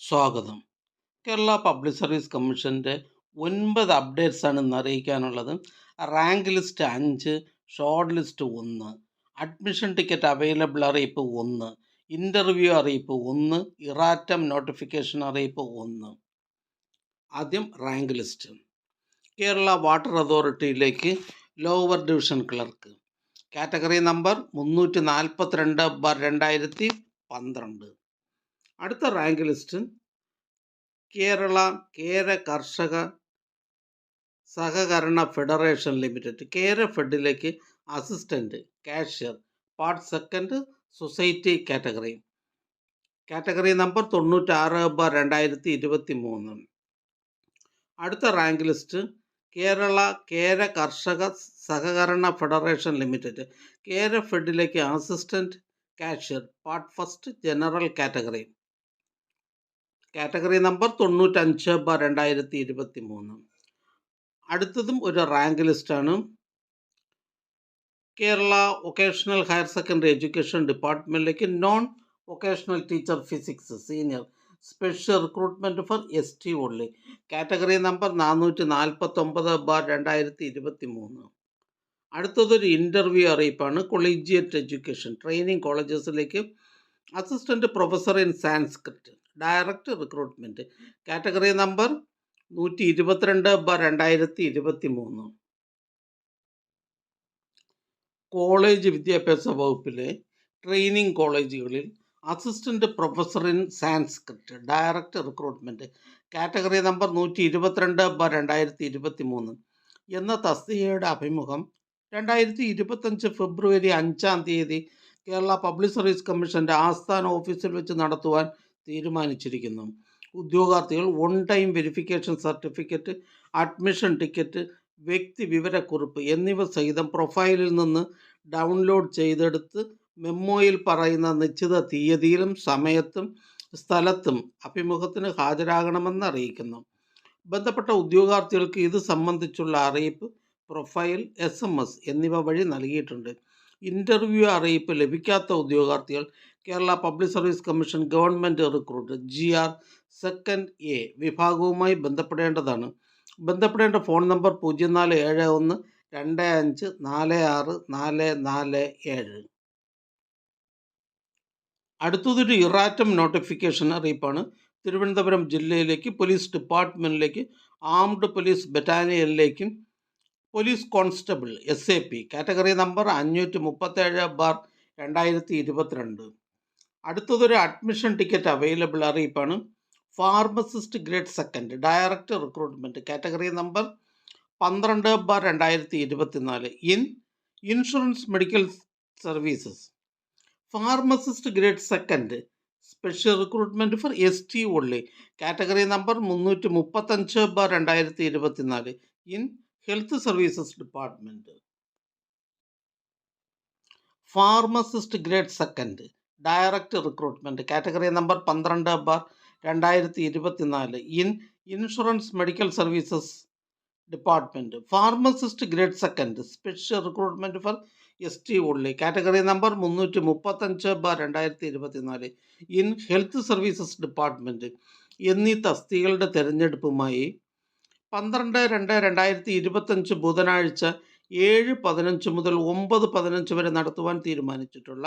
സ്വാഗതം. Kerala public service കമ്മീഷൻ്റെ 9 updates ആണ് ഇന്ന് അറിയിക്കാനുള്ളത്. Rank list 5, short list 1, admission ticket available അറിയിപ്പ് 1, ഇൻ്റർവ്യൂ അറിയിപ്പ് 1, ഇറാറ്റം നോട്ടിഫിക്കേഷൻ അറിയിപ്പ് 1. ആദ്യം റാങ്ക് ലിസ്റ്റ്. കേരള വാട്ടർ അതോറിറ്റിയിലേക്ക് lower division clerk, category number 342/2012. അടുത്ത റാങ്ക് ലിസ്റ്റ് കേരള കേര കർഷക സഹകരണ ഫെഡറേഷൻ ലിമിറ്റഡ്, കേര ഫെഡിലേക്ക് assistant cashier, part second, society category, category number 96/2023. അടുത്ത റാങ്ക് ലിസ്റ്റ് കേരള കേര കർഷക സഹകരണ ഫെഡറേഷൻ ലിമിറ്റഡ്, കേര ഫെഡിലേക്ക് assistant cashier, part first, general category, category number 95/2023. അടുത്തതും ഒരു റാങ്ക് ലിസ്റ്റാണ്. Kerala vocational higher secondary education ഡിപ്പാർട്ട്മെൻറ്റിലേക്ക് non vocational teacher physics senior special recruitment for ST only, category number 449/2023. അടുത്തതൊരു ഇൻ്റർവ്യൂ അറിയിപ്പാണ്. കൊളീജിയറ്റ് എഡ്യൂക്കേഷൻ ട്രെയിനിങ് കോളേജസിലേക്ക് assistant professor in Sanskrit, direct recruitment, category number 122/2023. College വിദ്യാഭ്യാസ വകുപ്പിലെ ട്രെയിനിങ് കോളേജുകളിൽ assistant professor in Sanskrit, direct recruitment, category number 122/2023 എന്ന തസ്തികയുടെ അഭിമുഖം 2025 ഫെബ്രുവരി 5 Kerala public service കമ്മീഷൻ്റെ ആസ്ഥാന ഓഫീസിൽ വെച്ച് നടത്തുവാൻ തീരുമാനിച്ചിരിക്കുന്നു. ഉദ്യോഗാർത്ഥികൾ on time verification certificate, admission ticket, വ്യക്തി വിവരക്കുറിപ്പ് എന്നിവ സഹിതം പ്രൊഫൈലിൽ നിന്ന് ഡൗൺലോഡ് ചെയ്തെടുത്ത് മെമ്മോയിൽ പറയുന്ന നിശ്ചിത തീയതിയിലും സമയത്തും സ്ഥലത്തും അഭിമുഖത്തിന് ഹാജരാകണമെന്ന് അറിയിക്കുന്നു. ബന്ധപ്പെട്ട ഉദ്യോഗാർത്ഥികൾക്ക് ഇത് സംബന്ധിച്ചുള്ള അറിയിപ്പ് പ്രൊഫൈൽ, SMS എന്നിവ വഴി നൽകിയിട്ടുണ്ട്. ഇൻ്റർവ്യൂ അറിയിപ്പ് ലഭിക്കാത്ത ഉദ്യോഗാർത്ഥികൾ Kerala public service commission government recruit GR second A വിഭാഗവുമായി ബന്ധപ്പെടേണ്ടതാണ്. ബന്ധപ്പെടേണ്ട ഫോൺ നമ്പർ 047125464447. അടുത്തതൊരു ഇറാറ്റം നോട്ടിഫിക്കേഷൻ അറിയിപ്പാണ്. തിരുവനന്തപുരം ജില്ലയിലേക്ക് പോലീസ് ഡിപ്പാർട്ട്മെൻറ്റിലേക്ക് ആംഡ് പോലീസ് ബറ്റാലിയനിലേക്കും police constable SAP, category number 537/2022. അടുത്തതൊരു അഡ്മിഷൻ ടിക്കറ്റ് അവൈലബിൾ അറിയിപ്പാണ്. Pharmacist grade second, direct recruitment, category number 12/2024 in insurance medical services, pharmacist grade second special recruitment for ST only, category number 335/2024 in health services department. Pharmacist grade second direct recruitment, category number 12/2024 in insurance medical services department. Pharmacist grade second special recruitment for ST only, category number 335/2024 in health services department എന്നീ തസ്തികകളുടെ തിരഞ്ഞെടുപ്പുമായി 12/2/2025 ബുധനാഴ്ച 7:15 മുതൽ 9:15 വരെ നടത്തുവാൻ തീരുമാനിച്ചിട്ടുള്ള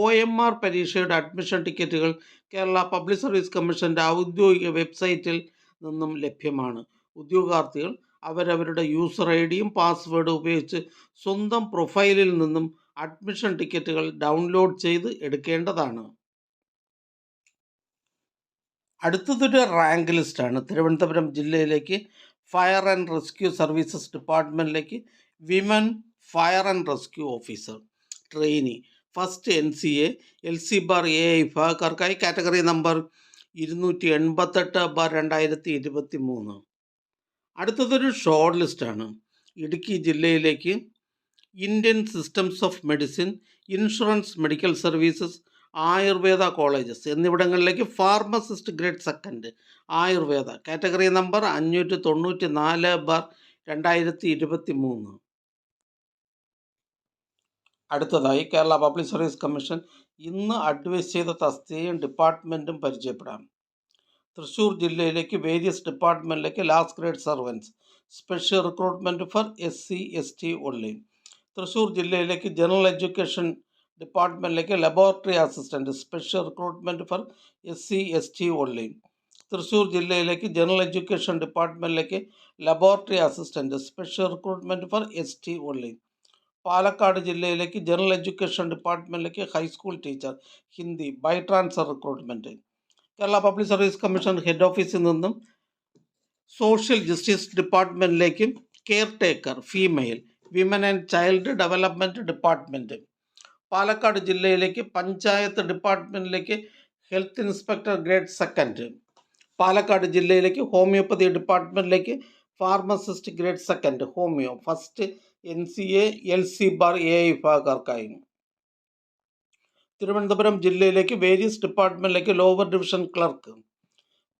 OMR പരീക്ഷയുടെ admission ടിക്കറ്റുകൾ Kerala public service കമ്മീഷൻ്റെ ഔദ്യോഗിക വെബ്സൈറ്റിൽ നിന്നും ലഭ്യമാണ്. ഉദ്യോഗാർത്ഥികൾ അവരവരുടെ യൂസർ IDയും പാസ്വേഡും ഉപയോഗിച്ച് സ്വന്തം പ്രൊഫൈലിൽ നിന്നും അഡ്മിഷൻ ടിക്കറ്റുകൾ ഡൗൺലോഡ് ചെയ്ത് എടുക്കേണ്ടതാണ്. അടുത്തതൊരു റാങ്ക് ലിസ്റ്റാണ്. തിരുവനന്തപുരം ജില്ലയിലേക്ക് ഫയർ ആൻഡ് റെസ്ക്യൂ സർവീസസ് ഡിപ്പാർട്ട്മെൻറ്റിലേക്ക് women fire and rescue officer trainee, first NCA LC/A വിഭാഗക്കാർക്കായി കാറ്റഗറി നമ്പർ 288/2023. അടുത്തതൊരു ഷോർട്ട് ലിസ്റ്റാണ്. ഇടുക്കി ജില്ലയിലേക്ക് Indian systems of medicine, insurance medical services, Ayurveda colleges എന്നിവിടങ്ങളിലേക്ക് pharmacist grade second Ayurveda, category number 594/2023. അടുത്തതായി കേരള പബ്ലിക് സർവീസ് കമ്മീഷൻ ഇന്ന് advise ചെയ്ത തസ്തികയും ഡിപ്പാർട്ട്മെൻറ്റും പരിചയപ്പെടാം. തൃശ്ശൂർ ജില്ലയിലേക്ക് വേരിയസ് ഡിപ്പാർട്ട്മെൻറ്റിലേക്ക് last grade servants special recruitment for SC/ST only. Thrissur ജില്ലയിലേക്ക് ജനറൽ എഡ്യൂക്കേഷൻ ഡിപ്പാർട്ട്മെൻറ്റിലേക്ക് laboratory assistant special recruitment for SC/ST only. Thrissur ജില്ലയിലേക്ക് ജനറൽ എഡ്യൂക്കേഷൻ ഡിപ്പാർട്ട്മെൻറ്റിലേക്ക് laboratory assistant special recruitment for ST only. Palakkad ജില്ലയിലേക്ക് ജനറൽ എഡ്യൂക്കേഷൻ ഡിപ്പാർട്ട്മെൻറ്റിലേക്ക് high school teacher Hindi by transfer recruitment. Kerala public service commission head ഓഫീസിൽ നിന്നും social justice ഡിപ്പാർട്ട്മെൻറ്റിലേക്ക് caretaker female women and child development department. Palakkad ജില്ലയിലേക്ക് പഞ്ചായത്ത് ഡിപ്പാർട്ട്മെൻറ്റിലേക്ക് health inspector grade second. Palakkad ജില്ലയിലേക്ക് homeopathy ഡിപ്പാർട്ട്മെൻറ്റിലേക്ക് pharmacist grade second homeo first NCA LC bar AI വിഭാഗക്കാർക്കായി. തിരുവനന്തപുരം ജില്ലയിലേക്ക് various ഡിപ്പാർട്ട്മെൻറ്റിലേക്ക് ലോവർ ഡിവിഷൻ ക്ലർക്ക്.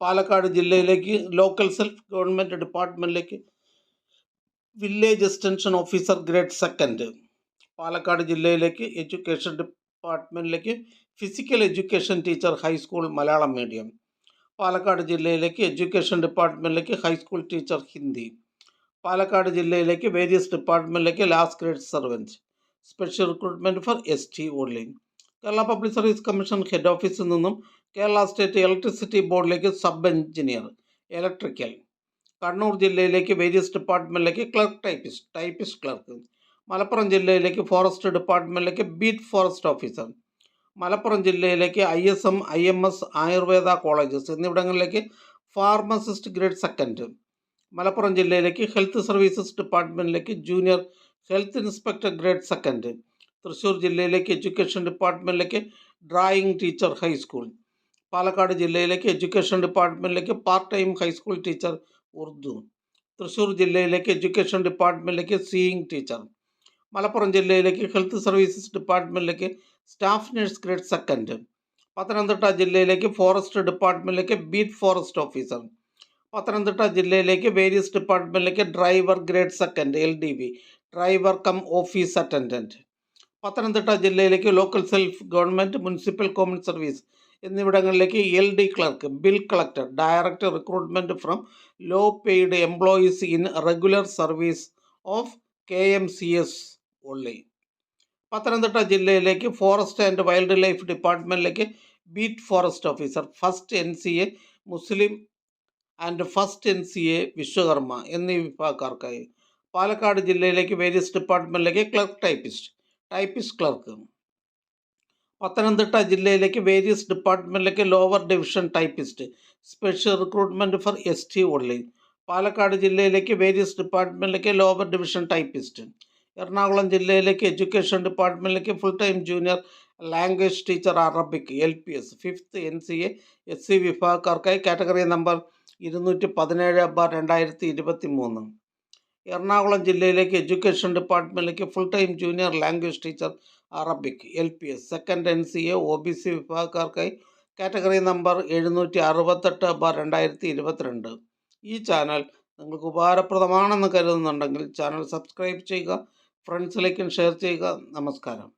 പാലക്കാട് ജില്ലയിലേക്ക് ലോക്കൽ സെൽഫ് ഗവൺമെൻറ് ഡിപ്പാർട്ട്മെൻറ്റിലേക്ക് village extension officer grade second. Palakkad ജില്ലയിലേക്ക് എഡ്യൂക്കേഷൻ ഡിപ്പാർട്ട്മെൻറ്റിലേക്ക് physical education teacher high school Malayalam medium. Palakkad ജില്ലയിലേക്ക് എഡ്യൂക്കേഷൻ ഡിപ്പാർട്ട്മെൻറ്റിലേക്ക് ഹൈസ്കൂൾ ടീച്ചർ ഹിന്ദി. പാലക്കാട് ജില്ലയിലേക്ക് വേരിയസ് ഡിപ്പാർട്ട്മെൻറ്റിലേക്ക് last grade servant special recruitment for ST only. Kerala public service commission head ഓഫീസിൽ നിന്നും കേരള സ്റ്റേറ്റ് ഇലക്ട്രിസിറ്റി ബോർഡിലേക്ക് സബ് എഞ്ചിനീയർ ഇലക്ട്രിക്കൽ. കണ്ണൂർ ജില്ലയിലേക്ക് വേരിയസ് ഡിപ്പാർട്ട്മെൻറ്റിലേക്ക് ക്ലർക്ക് ടൈപ്പിസ്റ്റ് ക്ലർക്ക്. മലപ്പുറം ജില്ലയിലേക്ക് ഫോറസ്റ്റ് ഡിപ്പാർട്ട്മെൻറ്റിലേക്ക് ബീറ്റ് ഫോറസ്റ്റ് ഓഫീസർ. മലപ്പുറം ജില്ലയിലേക്ക് ISM IMS ആയുർവേദ കോളേജസ് എന്നിവിടങ്ങളിലേക്ക് ഫാർമസിസ്റ്റ് ഗ്രേഡ് സെക്കൻഡ്. മലപ്പുറം ജില്ലയിലേക്ക് ഹെൽത്ത് സർവീസസ് ഡിപ്പാർട്ട്മെൻറ്റിലേക്ക് junior health inspector grade second. Thrissur ജില്ലയിലേക്ക് എഡ്യൂക്കേഷൻ ഡിപ്പാർട്ട്മെൻറ്റിലേക്ക് ഡ്രായിങ് ടീച്ചർ ഹൈസ്കൂൾ. പാലക്കാട് ജില്ലയിലേക്ക് എഡ്യൂക്കേഷൻ ഡിപ്പാർട്ട്മെൻറ്റിലേക്ക് part time high school teacher Urdu. Thrissur ജില്ലയിലേക്ക് എഡ്യൂക്കേഷൻ ഡിപ്പാർട്ട്മെൻറ്റിലേക്ക് സീയിങ് ടീച്ചർ. മലപ്പുറം ജില്ലയിലേക്ക് ഹെൽത്ത് സർവീസസ് ഡിപ്പാർട്ട്മെൻറ്റിലേക്ക് staff nurse grade second. Pathanamthitta ജില്ലയിലേക്ക് ഫോറസ്റ്റ് ഡിപ്പാർട്ട്മെൻറ്റിലേക്ക് ബീറ്റ് ഫോറസ്റ്റ് ഓഫീസർ. പത്തനംതിട്ട ജില്ലയിലേക്ക് വേരിയസ് ഡിപ്പാർട്ട്മെൻറ്റിലേക്ക് driver grade second LDB driver cum office attendant. Pathanamthitta ജില്ലയിലേക്ക് local self government municipal common service എന്നിവിടങ്ങളിലേക്ക് LD clerk bill collector direct recruitment from low paid employees in regular service of KMCS only. Pathanamthitta ജില്ലയിലേക്ക് forest and wildlife ഡിപ്പാർട്ട്മെൻറ്റിലേക്ക് beat forest officer first NCA Muslim and first NCA Vishwakarma എന്നീ വിഭാഗക്കാർക്കായി. പാലക്കാട് ജില്ലയിലേക്ക് various ഡിപ്പാർട്ട്മെൻറ്റിലേക്ക് clerk typist clerk. Pathanamthitta ജില്ലയിലേക്ക് various ഡിപ്പാർട്ട്മെൻറ്റിലേക്ക് lower division typist special recruitment for ST only. Palakkad ജില്ലയിലേക്ക് various ഡിപ്പാർട്ട്മെൻറ്റിലേക്ക് ലോവർ ഡിവിഷൻ ടൈപ്പിസ്റ്റ്. എറണാകുളം ജില്ലയിലേക്ക് എഡ്യൂക്കേഷൻ ഡിപ്പാർട്ട്മെൻറ്റിലേക്ക് full time junior language teacher Arabic LPS fifth NCA SC വിഭാഗക്കാർക്കായി കാറ്റഗറി നമ്പർ 217/2023. എറണാകുളം ജില്ലയിലേക്ക് എഡ്യൂക്കേഷൻ ഡിപ്പാർട്ട്മെൻറ്റിലേക്ക് full time junior language teacher Arabic LPS second NCA OBC വിഭാഗക്കാർക്കായി category number 768/2022. ഈ channel നിങ്ങൾക്ക് ഉപകാരപ്രദമാണെന്ന് കരുതുന്നുണ്ടെങ്കിൽ channel subscribe ചെയ്യുക, ഫ്രണ്ട്സിലേക്കും share ചെയ്യുക. നമസ്കാരം.